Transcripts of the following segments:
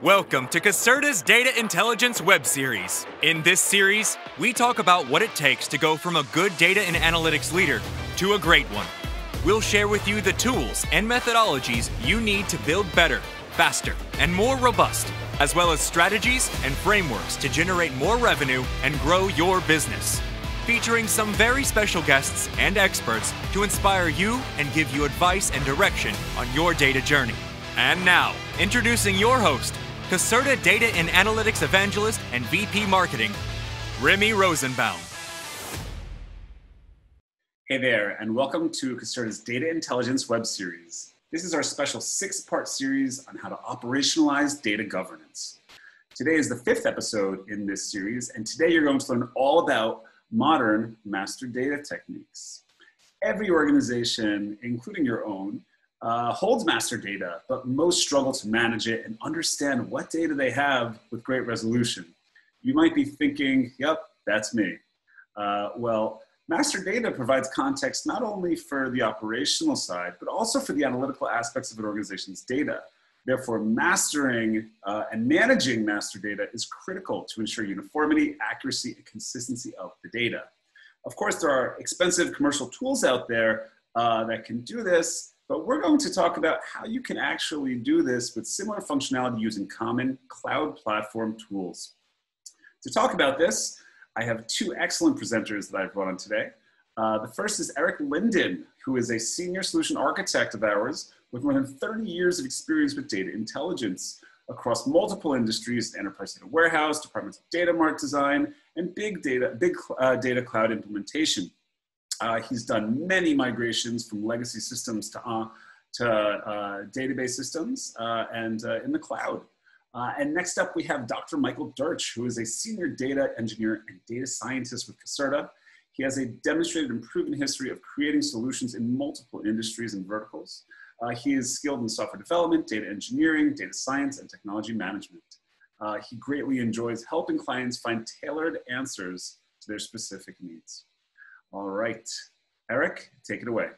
Welcome to Caserta's Data Intelligence web series. In this series, we talk about what it takes to go from a good data and analytics leader to a great one. We'll share with you the tools and methodologies you need to build better, faster, and more robust, as well as strategies and frameworks to generate more revenue and grow your business. Featuring some very special guests and experts to inspire you and give you advice and direction on your data journey. And now, introducing your host, Caserta Data and Analytics Evangelist and VP Marketing, Remy Rosenbaum. Hey there, and welcome to Caserta's Data Intelligence web series. This is our special 6-part series on how to operationalize data governance. Today is the 5th episode in this series, and today you're going to learn all about modern master data techniques. Every organization, including your own, holds master data, but most struggle to manage it and understand what data they have with great resolution. You might be thinking, yep, that's me. Well, master data provides context not only for the operational side, but also for the analytical aspects of an organization's data. Therefore, mastering and managing master data is critical to ensure uniformity, accuracy, and consistency of the data. Of course, there are expensive commercial tools out there that can do this, but we're going to talk about how you can actually do this with similar functionality using common cloud platform tools. To talk about this, I have 2 excellent presenters that I've brought on today. The first is Eric Linden, who is a senior solution architect of ours with more than 30 years of experience with data intelligence across multiple industries, enterprise data warehouse, departments of data mart design, and big data cloud implementation. He's done many migrations from legacy systems to database systems and in the cloud. And next up, we have Dr. Michael Dirch, who is a senior data engineer and data scientist with Caserta. He has a demonstrated and proven history of creating solutions in multiple industries and verticals. He is skilled in software development, data engineering, data science, and technology management. He greatly enjoys helping clients find tailored answers to their specific needs. All right, Eric, take it away.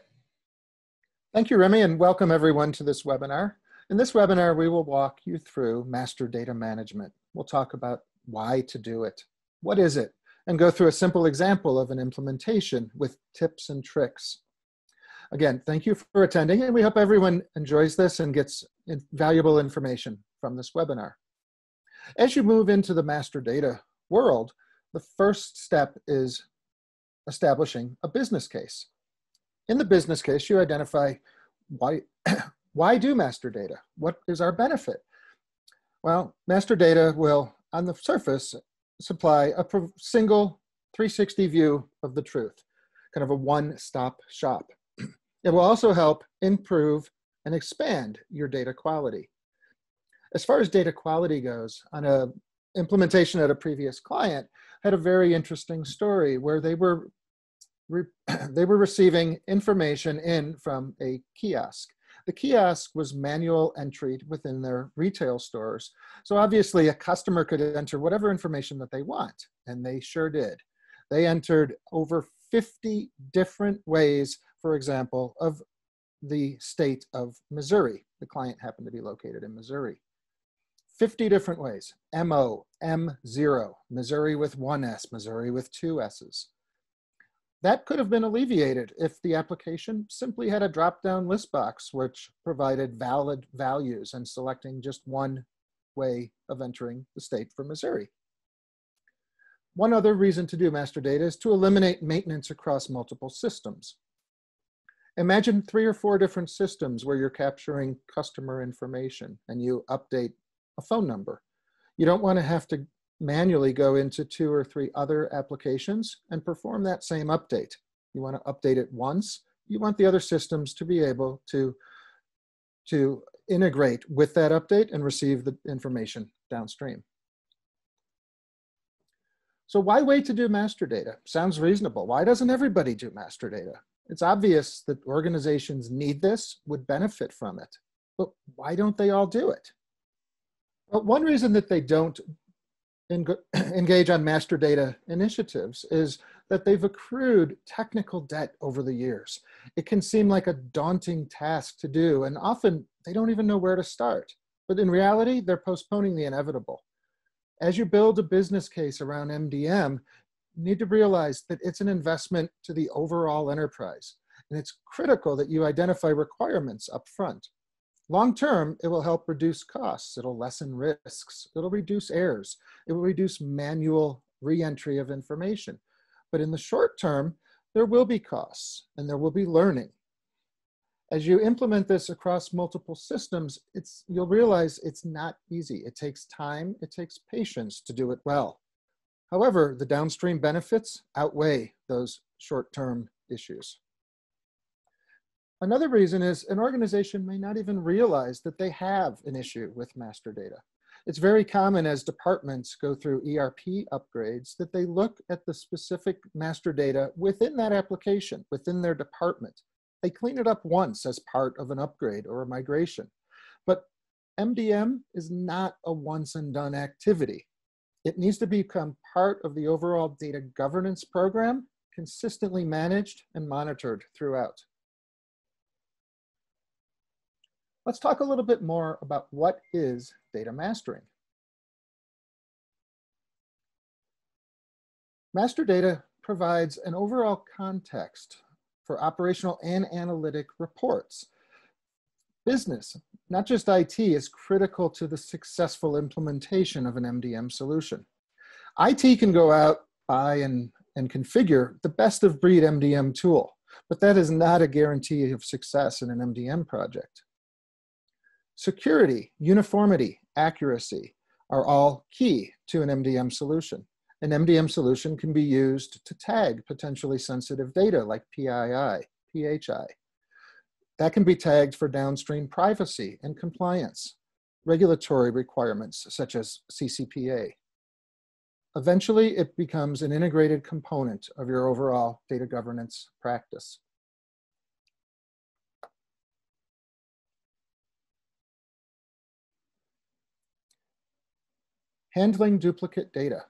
Thank you, Remy, and welcome everyone to this webinar. In this webinar, we will walk you through master data management. We'll talk about why to do it, what is it, and go through a simple example of an implementation with tips and tricks. Again, thank you for attending, and we hope everyone enjoys this and gets valuable information from this webinar. As you move into the master data world, the first step is establishing a business case. In the business case, you identify why do master data? What is our benefit? Well, master data will, on the surface, supply a single 360 view of the truth, kind of a one-stop shop. It will also help improve and expand your data quality. As far as data quality goes, on an implementation at a previous client, had a very interesting story where they were receiving information in from a kiosk. The kiosk was manual entry within their retail stores. So obviously a customer could enter whatever information that they want, and they sure did. They entered over 50 different ways, for example, of the state of Missouri. The client happened to be located in Missouri. 50 different ways. MO, M0, Missouri with 1 S, Missouri with 2 S's. That could have been alleviated if the application simply had a drop-down list box which provided valid values and selecting just one way of entering the state for Missouri. One other reason to do master data is to eliminate maintenance across multiple systems. Imagine 3 or 4 different systems where you're capturing customer information and you update a phone number. You don't want to have to manually go into 2 or 3 other applications and perform that same update. You want to update it once. You want the other systems to be able to integrate with that update and receive the information downstream. So why wait to do master data? Sounds reasonable. Why doesn't everybody do master data? It's obvious that organizations need this, would benefit from it, but why don't they all do it? Well, one reason that they don't engage on master data initiatives is that they've accrued technical debt over the years. It can seem like a daunting task to do, and often they don't even know where to start. But in reality, they're postponing the inevitable. As you build a business case around MDM, you need to realize that it's an investment to the overall enterprise. And it's critical that you identify requirements up front. Long term, it will help reduce costs. It'll lessen risks. It'll reduce errors. It will reduce manual re-entry of information. But in the short term, there will be costs and there will be learning. As you implement this across multiple systems, you'll realize it's not easy. It takes time, it takes patience to do it well. However, the downstream benefits outweigh those short-term issues. Another reason is an organization may not even realize that they have an issue with master data. It's very common as departments go through ERP upgrades that they look at the specific master data within that application, within their department. They clean it up once as part of an upgrade or a migration. But MDM is not a once and done activity. It needs to become part of the overall data governance program, consistently managed and monitored throughout. Let's talk a little bit more about what is data mastering. Master data provides an overall context for operational and analytic reports. Business, not just IT, is critical to the successful implementation of an MDM solution. IT can go out, buy, and configure the best of breed MDM tool, but that is not a guarantee of success in an MDM project. Security, uniformity, accuracy are all key to an MDM solution. An MDM solution can be used to tag potentially sensitive data like PII, PHI. That can be tagged for downstream privacy and compliance, regulatory requirements such as CCPA. Eventually, it becomes an integrated component of your overall data governance practice. Handling duplicate data.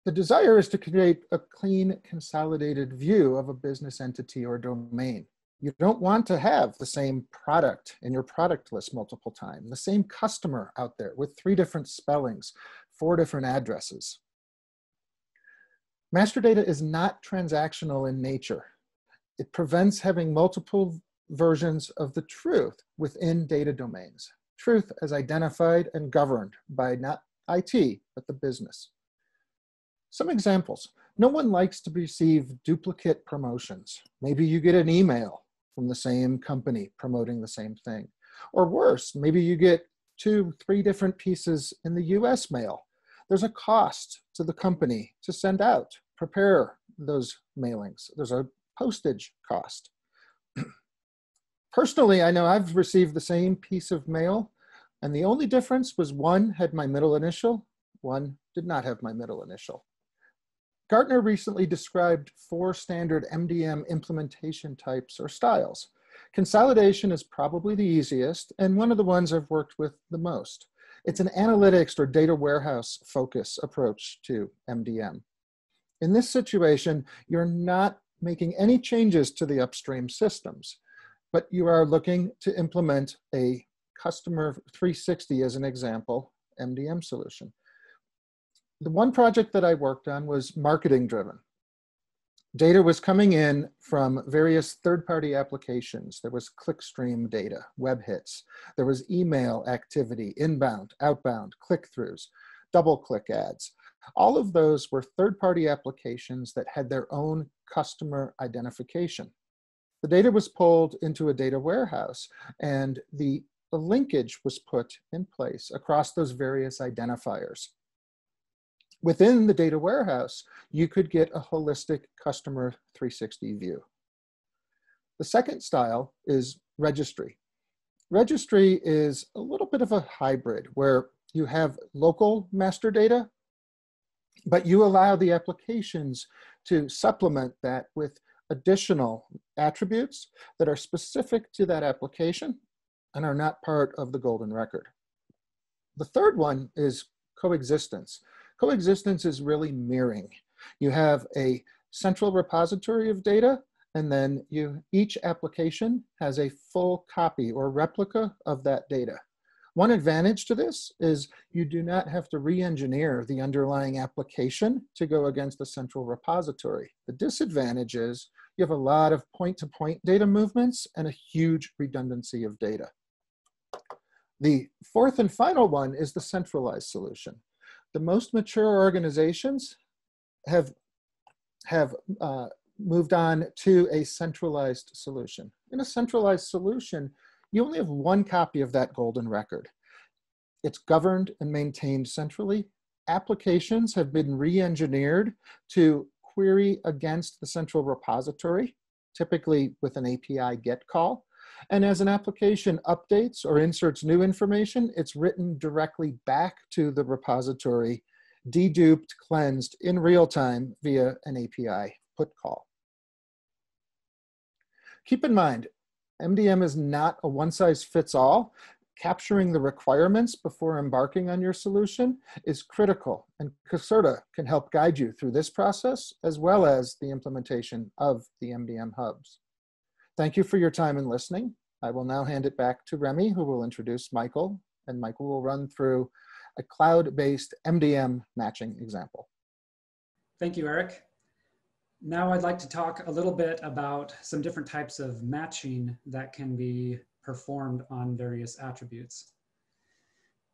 The desire is to create a clean, consolidated view of a business entity or domain. You don't want to have the same product in your product list multiple times, the same customer out there with 3 different spellings, 4 different addresses. Master data is not transactional in nature. It prevents having multiple versions of the truth within data domains. Truth as identified and governed by not IT, but the business. Some examples. No one likes to receive duplicate promotions. Maybe you get an email from the same company promoting the same thing. Or worse, maybe you get 2, 3 different pieces in the US mail. There's a cost to the company to send out, prepare those mailings. There's a postage cost. Personally, I know I've received the same piece of mail, and the only difference was one had my middle initial, one did not have my middle initial. Gartner recently described 4 standard MDM implementation types or styles. Consolidation is probably the easiest and one of the ones I've worked with the most. It's an analytics or data warehouse focus approach to MDM. In this situation, you're not making any changes to the upstream systems, but you are looking to implement a customer 360 as an example, MDM solution. The one project that I worked on was marketing driven. Data was coming in from various third-party applications. There was clickstream data, web hits. There was email activity, inbound, outbound, click-throughs, double-click ads. All of those were third-party applications that had their own customer identification. The data was pulled into a data warehouse, and the linkage was put in place across those various identifiers. Within the data warehouse, you could get a holistic customer 360 view. The second style is registry. Registry is a little bit of a hybrid where you have local master data, but you allow the applications to supplement that with additional attributes that are specific to that application and are not part of the golden record. The third one is coexistence. Coexistence is really mirroring. You have a central repository of data, and then each application has a full copy or replica of that data. One advantage to this is you do not have to re-engineer the underlying application to go against the central repository. The disadvantage is you have a lot of point-to-point data movements and a huge redundancy of data. The fourth and final one is the centralized solution. The most mature organizations have moved on to a centralized solution. In a centralized solution, you only have one copy of that golden record. It's governed and maintained centrally. Applications have been re-engineered to query against the central repository, typically with an API GET call. And as an application updates or inserts new information, it's written directly back to the repository, deduped, cleansed in real time via an API put call. Keep in mind, MDM is not a one-size-fits-all. Capturing the requirements before embarking on your solution is critical, and Caserta can help guide you through this process as well as the implementation of the MDM hubs. Thank you for your time and listening. I will now hand it back to Remy, who will introduce Michael, and Michael will run through a cloud-based MDM matching example. Thank you, Eric. Now I'd like to talk a little bit about some different types of matching that can be performed on various attributes.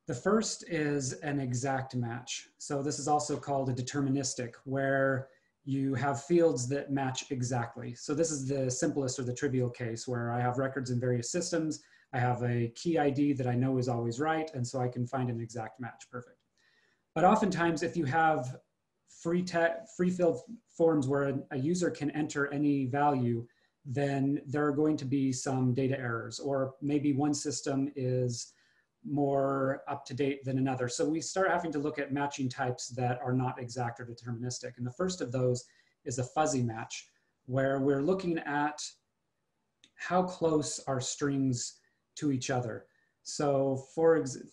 The first is an exact match. So this is also called a deterministic, where you have fields that match exactly. So this is the simplest or the trivial case where I have records in various systems. I have a key ID that I know is always right, and so I can find an exact match. Perfect. But oftentimes, if you have free-filled forms where a user can enter any value, then there are going to be some data errors, or maybe one system is more up to date than another. So we start having to look at matching types that are not exact or deterministic. And the first of those is a fuzzy match, where we're looking at how close are strings to each other. So for example,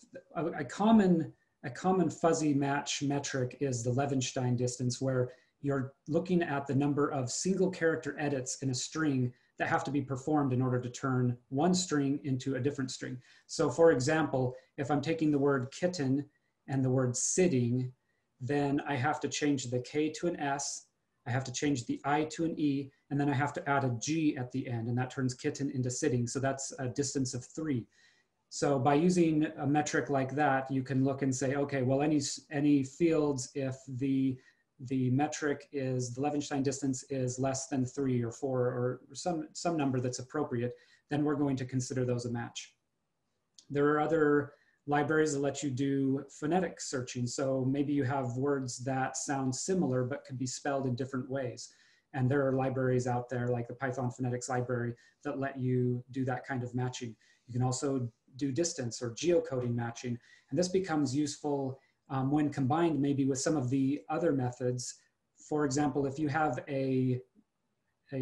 a common fuzzy match metric is the Levenshtein distance, where you're looking at the number of single character edits in a string that have to be performed in order to turn one string into a different string. So for example, if I'm taking the word kitten and the word sitting, then I have to change the K to an S, I have to change the I to an E, and then I have to add a G at the end, and that turns kitten into sitting. So that's a distance of 3. So by using a metric like that, you can look and say, okay, well, any fields, if the metric is the Levenshtein distance is less than 3 or 4 or some number that's appropriate, then we're going to consider those a match. There are other libraries that let you do phonetic searching. So maybe you have words that sound similar but could be spelled in different ways. And there are libraries out there like the Python phonetics library that let you do that kind of matching. You can also do distance or geocoding matching. And this becomes useful when combined maybe with some of the other methods. For example, if you have a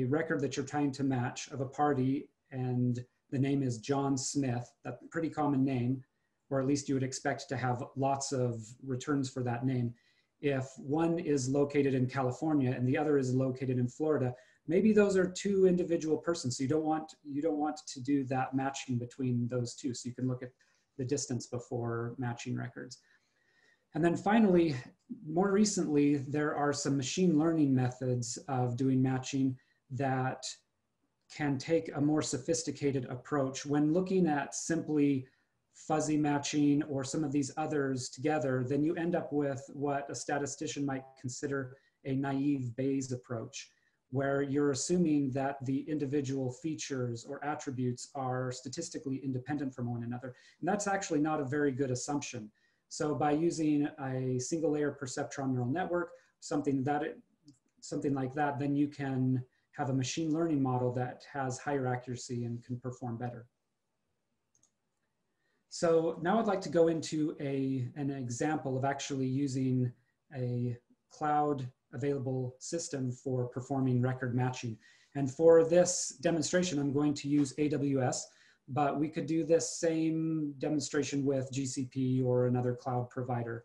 record that you're trying to match of a party and the name is John Smith, that's a pretty common name, or at least you would expect to have lots of returns for that name. If one is located in California and the other is located in Florida, maybe those are 2 individual persons. So you don't want to do that matching between those 2. So you can look at the distance before matching records. And then finally, more recently, there are some machine learning methods of doing matching that can take a more sophisticated approach. When looking at simply fuzzy matching or some of these others together, then you end up with what a statistician might consider a naive Bayes approach, where you're assuming that the individual features or attributes are statistically independent from one another. And that's actually not a very good assumption. So by using a single layer perceptron neural network, something like that, then you can have a machine learning model that has higher accuracy and can perform better. So now I'd like to go into an example of actually using a cloud available system for performing record matching. And for this demonstration, I'm going to use AWS, but we could do this same demonstration with GCP or another cloud provider.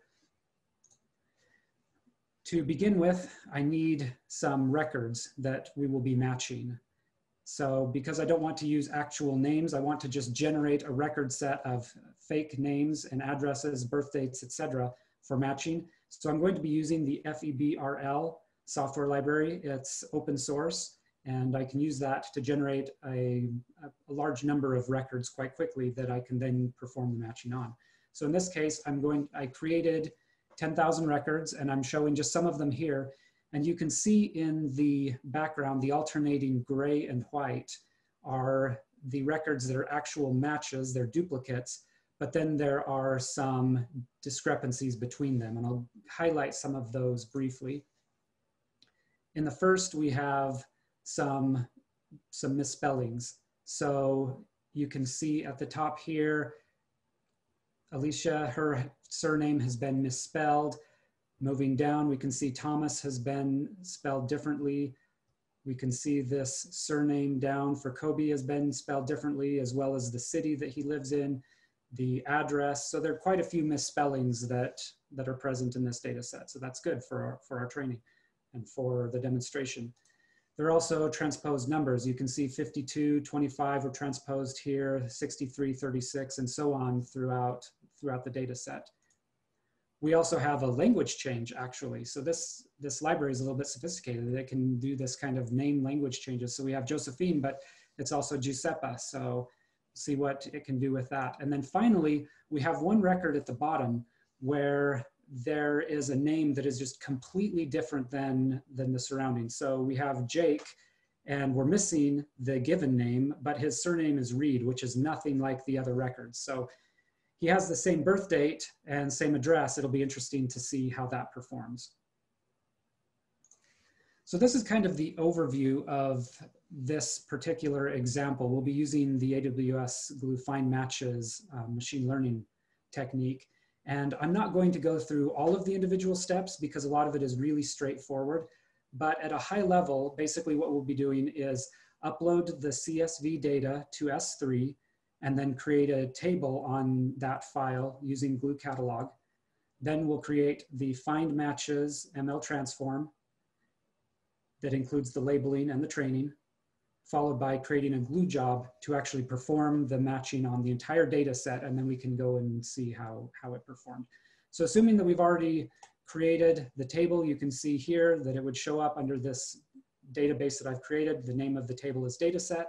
To begin with, I need some records that we will be matching. So because I don't want to use actual names, I want to just generate a record set of fake names and addresses, birth dates, etc. for matching. So I'm going to be using the FEBRL software library. It's open source, and I can use that to generate a large number of records quite quickly that I can then perform the matching on. So in this case, I created 10,000 records, and I'm showing just some of them here. And you can see in the background, the alternating gray and white are the records that are actual matches, they're duplicates, but then there are some discrepancies between them. And I'll highlight some of those briefly. In the first, we have some misspellings. So you can see at the top here, Alicia, her surname has been misspelled. Moving down, we can see Thomas has been spelled differently. We can see this surname down for Kobe has been spelled differently, as well as the city that he lives in, the address. So there are quite a few misspellings that are present in this data set. So that's good for our training and for the demonstration. There are also transposed numbers. You can see 52, 25 are transposed here, 63, 36, and so on throughout the data set. We also have a language change, actually. So this library is a little bit sophisticated. It can do this kind of name language changes. So we have Josephine, but it's also Giuseppe. So see what it can do with that. And then finally, we have one record at the bottom where there is a name that is just completely different than the surroundings. So we have Jake, and we're missing the given name, but his surname is Reed, which is nothing like the other records. So he has the same birth date and same address. It'll be interesting to see how that performs. So this is kind of the overview of this particular example. We'll be using the AWS Glue Find Matches machine learning technique. And I'm not going to go through all of the individual steps because a lot of it is really straightforward. But at a high level, basically what we'll be doing is upload the CSV data to S3 and then create a table on that file using Glue Catalog. Then we'll create the Find Matches ML transform that includes the labeling and the training, followed by creating a glue job to actually perform the matching on the entire data set, and then we can go and see how it performed. So assuming that we've already created the table, you can see here that it would show up under this database that I've created. The name of the table is dataset.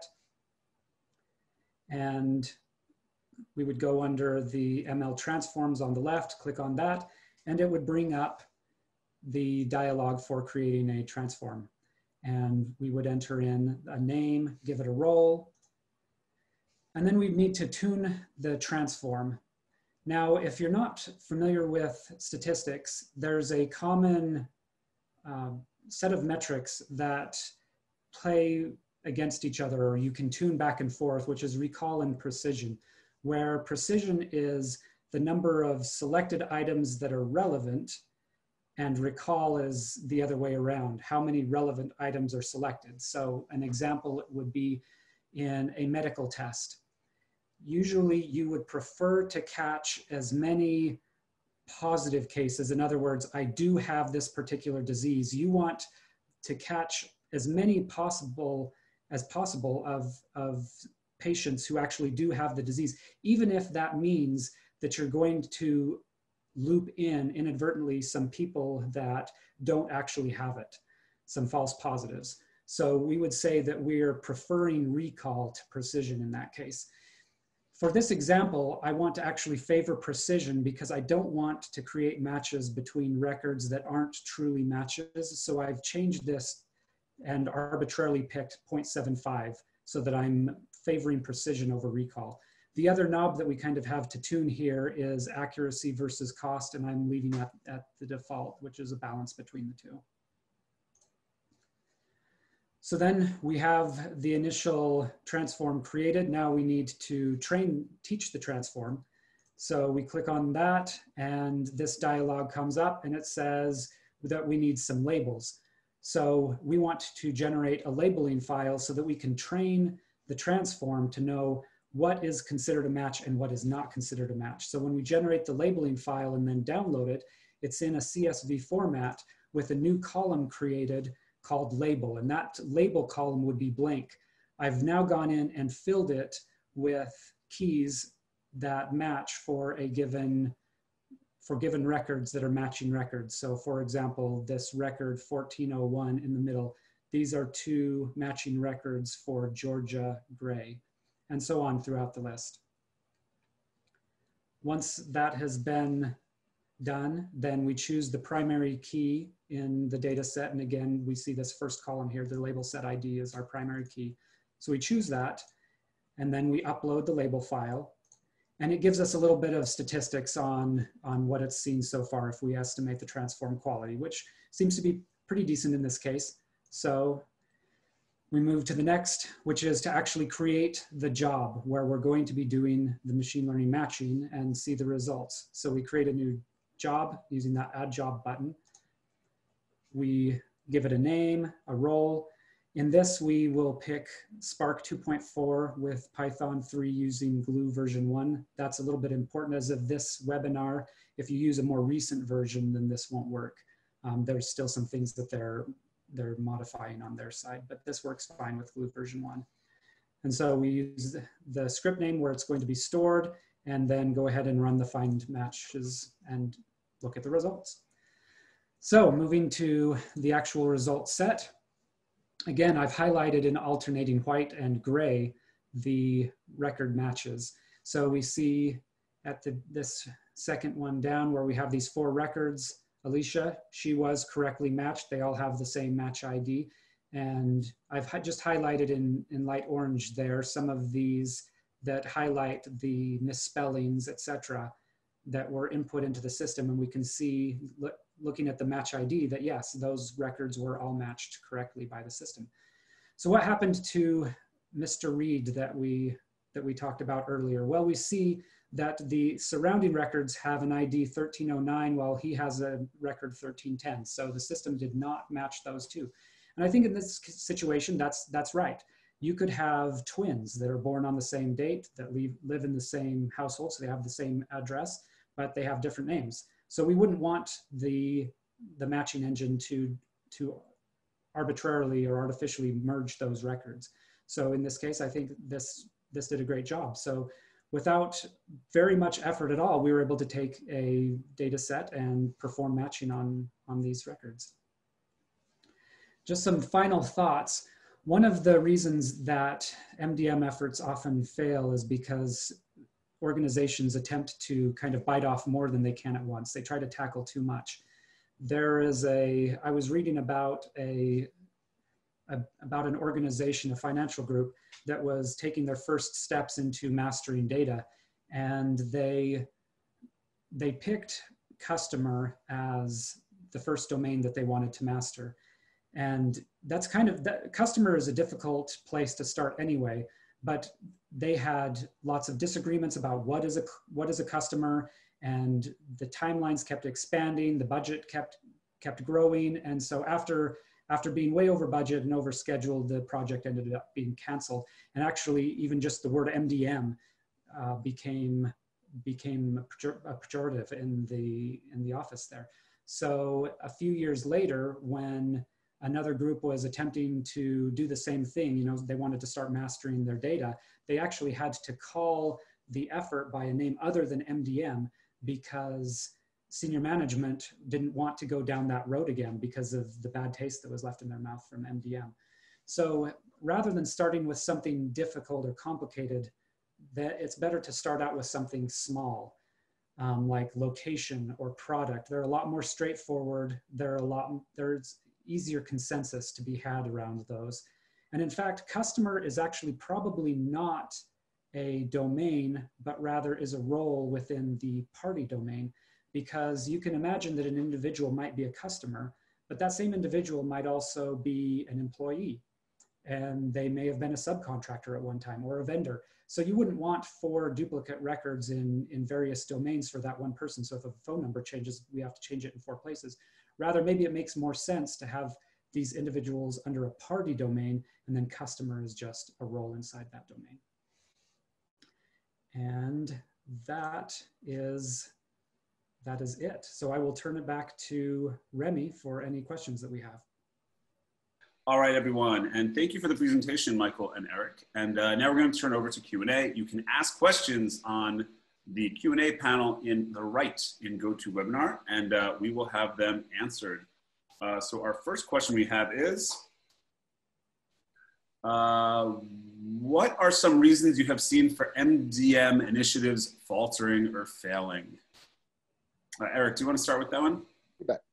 And we would go under the ML transforms on the left, click on that, and it would bring up the dialog for creating a transform. And we would enter in a name, give it a role, and then we'd need to tune the transform. Now, if you're not familiar with statistics, there's a common set of metrics that play against each other, or you can tune back and forth, which is recall and precision, where precision is the number of selected items that are relevant, and recall is the other way around, how many relevant items are selected. So an example would be in a medical test. Usually you would prefer to catch as many positive cases. In other words, I do have this particular disease. You want to catch as many as possible of patients who actually do have the disease, even if that means that you're going to loop in inadvertently some people that don't actually have it, some false positives. So we would say that we're preferring recall to precision in that case. For this example, I want to actually favor precision because I don't want to create matches between records that aren't truly matches. So I've changed this and arbitrarily picked 0.75 so that I'm favoring precision over recall. The other knob that we kind of have to tune here is accuracy versus cost, and I'm leaving that at the default, which is a balance between the two. So then we have the initial transform created. Now we need to teach the transform. So we click on that, and this dialog comes up, and it says that we need some labels. So we want to generate a labeling file so that we can train the transform to know what is considered a match and what is not considered a match. So when we generate the labeling file and then download it, it's in a CSV format with a new column created called label, and that label column would be blank. I've now gone in and filled it with keys that match for given records that are matching records. So for example, this record 1401 in the middle, these are 2 matching records for Georgia Gray, and so on throughout the list. Once that has been done, then we choose the primary key in the data set. And again, we see this first column here, the label set ID is our primary key. So we choose that, and then we upload the label file. And it gives us a little bit of statistics on what it's seen so far if we estimate the transform quality, which seems to be pretty decent in this case. So we move to the next, which is to actually create the job where we're going to be doing the machine learning matching and see the results. So we create a new job using that add job button. We give it a name, a role. In this, we will pick Spark 2.4 with Python 3 using Glue version 1. That's a little bit important as of this webinar. If you use a more recent version, then this won't work. There's still some things that they're modifying on their side, but this works fine with Glue version 1. And so we use the script name where it's going to be stored, and then go ahead and run the find matches and look at the results. So moving to the actual result set. Again, I've highlighted in alternating white and gray the record matches. So we see at this second one down where we have these 4 records, Alicia, she was correctly matched. They all have the same match ID. And I've just highlighted in light orange there some of these that highlight the misspellings, etc., that were input into the system. And we can see, looking at the match ID, that yes, those records were all matched correctly by the system. So what happened to Mr. Reed that we talked about earlier? Well, we see that the surrounding records have an ID 1309 while he has a record 1310. So the system did not match those two. And I think in this situation, that's right. You could have twins that are born on the same date, that live in the same household, so they have the same address, but they have different names. So we wouldn't want the matching engine to arbitrarily or artificially merge those records. So in this case, I think this did a great job. So without very much effort at all, we were able to take a data set and perform matching on these records. Just some final thoughts. One of the reasons that MDM efforts often fail is because organizations attempt to kind of bite off more than they can at once. They try to tackle too much. I was reading about an organization, a financial group, that was taking their first steps into mastering data. And they picked customer as the first domain that they wanted to master. And that's customer is a difficult place to start anyway, but they had lots of disagreements about what is a customer, and the timelines kept expanding, the budget kept growing. And so after being way over budget and over scheduled, the project ended up being canceled. And actually even just the word MDM became a pejorative in the office there. So a few years later, when another group was attempting to do the same thing, they wanted to start mastering their data, they actually had to call the effort by a name other than MDM because senior management didn't want to go down that road again because of the bad taste that was left in their mouth from MDM. So rather than starting with something difficult or complicated, it's better to start out with something small, like location or product. They're a lot more straightforward. There's easier consensus to be had around those. And in fact, customer is actually probably not a domain, but rather is a role within the party domain, because you can imagine that an individual might be a customer, but that same individual might also be an employee, and they may have been a subcontractor at one time or a vendor. So you wouldn't want 4 duplicate records in various domains for that one person. So if a phone number changes, we have to change it in 4 places. Rather, maybe it makes more sense to have these individuals under a party domain, and then customer is just a role inside that domain. And that is it. So I will turn it back to Remy for any questions that we have. All right, everyone, and thank you for the presentation, Michael and Eric. And now we're going to turn over to Q&A. You can ask questions on the Q&A panel in the right in GoToWebinar, and we will have them answered. So our first question we have is, what are some reasons you have seen for MDM initiatives faltering or failing? Eric, do you want to start with that one? You bet.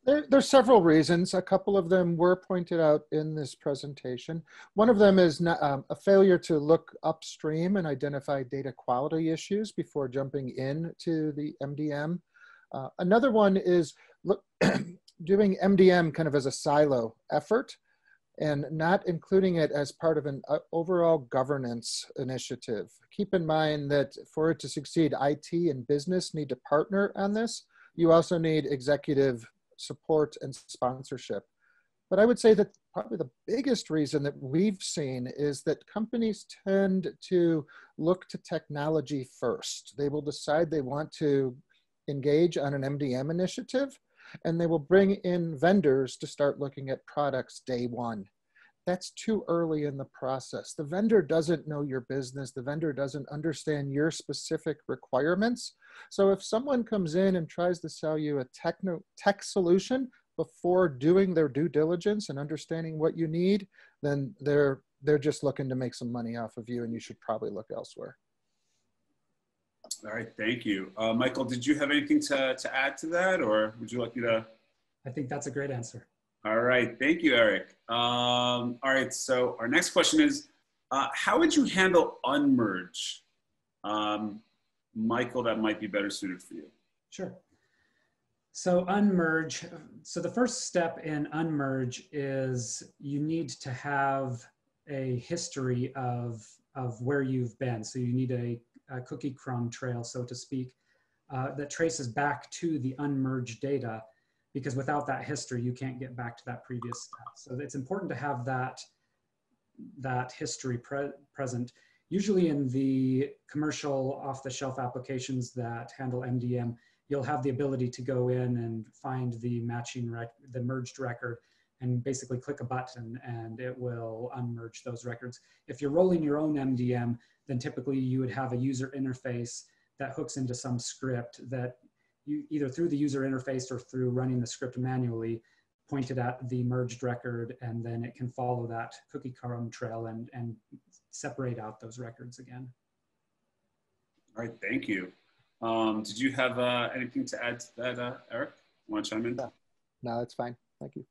There's several reasons. A couple of them were pointed out in this presentation. One of them is a failure to look upstream and identify data quality issues before jumping into the MDM. Another one is doing MDM kind of as a silo effort and not including it as part of an overall governance initiative. Keep in mind that for it to succeed, IT and business need to partner on this. You also need executive support and sponsorship. But I would say that probably the biggest reason that we've seen is that companies tend to look to technology first. They will decide they want to engage on an MDM initiative, and they will bring in vendors to start looking at products day one. That's too early in the process. The vendor doesn't know your business. The vendor doesn't understand your specific requirements. So if someone comes in and tries to sell you a tech solution before doing their due diligence and understanding what you need, then they're just looking to make some money off of you, and you should probably look elsewhere. All right, thank you. Michael, did you have anything to add to that, or would you like me to? I think that's a great answer. All right, thank you, Eric. All right, so our next question is, how would you handle unmerge? Michael, that might be better suited for you. Sure. So unmerge, so the first step in unmerge is you need to have a history of where you've been. So you need a cookie crumb trail, so to speak, that traces back to the unmerged data, because without that history, you can't get back to that previous step. So it's important to have that history present. Usually in the commercial off-the-shelf applications that handle MDM, you'll have the ability to go in and find the the merged record and basically click a button and it will unmerge those records. If you're rolling your own MDM, then typically you would have a user interface that hooks into some script that you either through the user interface or through running the script manually pointed at the merged record, and then it can follow that cookie crumb trail and separate out those records again. All right, thank you. Did you have anything to add to that, Eric? Want to chime in? No, that's fine. Thank you.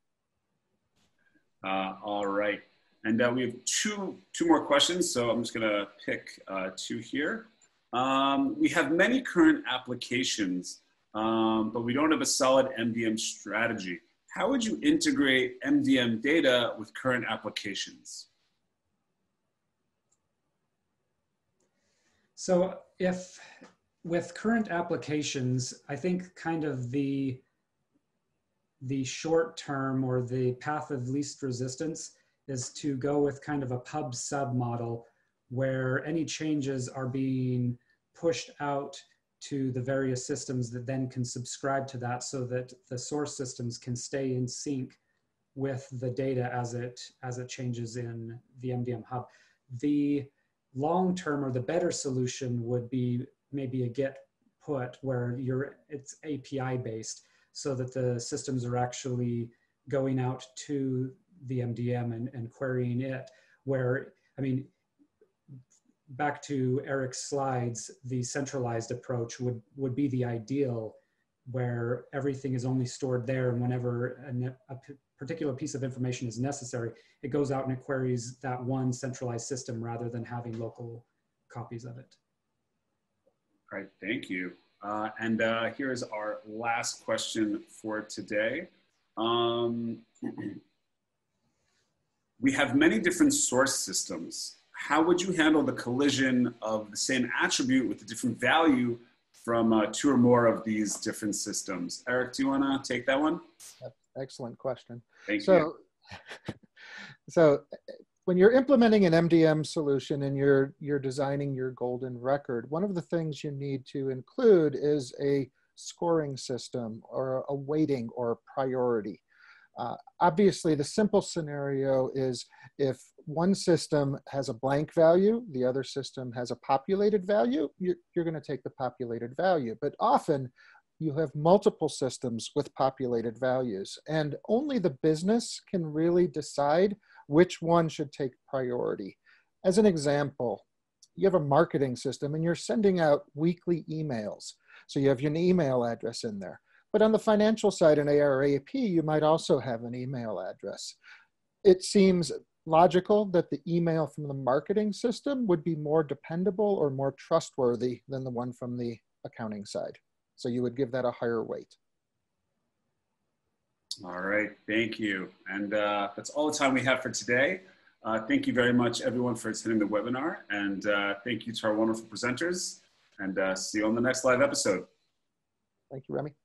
All right, and we have two more questions, so I'm just gonna pick two here. We have many current applications, but we don't have a solid MDM strategy. How would you integrate MDM data with current applications? So if with current applications, I think kind of the short term or the path of least resistance is to go with kind of a pub sub model where any changes are being pushed out to the various systems that then can subscribe to that, so that the source systems can stay in sync with the data as it changes in the MDM hub. The long-term or the better solution would be maybe a get put where it's API based, so that the systems are actually going out to the MDM and querying it, where, I mean, back to Eric's slides, the centralized approach would be the ideal, where everything is only stored there, and whenever a particular piece of information is necessary, it goes out and it queries that one centralized system rather than having local copies of it. All right, thank you. And here is our last question for today. We have many different source systems. How would you handle the collision of the same attribute with a different value from two or more of these different systems? Eric, do you want to take that one? Excellent question. Thank you. So when you're implementing an MDM solution and you're designing your golden record, one of the things you need to include is a scoring system or a weighting or priority. Obviously, the simple scenario is if one system has a blank value, the other system has a populated value, you're going to take the populated value. But often, you have multiple systems with populated values, and only the business can really decide which one should take priority. As an example, you have a marketing system and you're sending out weekly emails. So you have your email address in there. But on the financial side in AR/AP, you might also have an email address. It seems logical that the email from the marketing system would be more dependable or more trustworthy than the one from the accounting side. So you would give that a higher weight. All right, thank you. And that's all the time we have for today. Thank you very much, everyone, for attending the webinar. And thank you to our wonderful presenters. And see you on the next live episode. Thank you, Remy.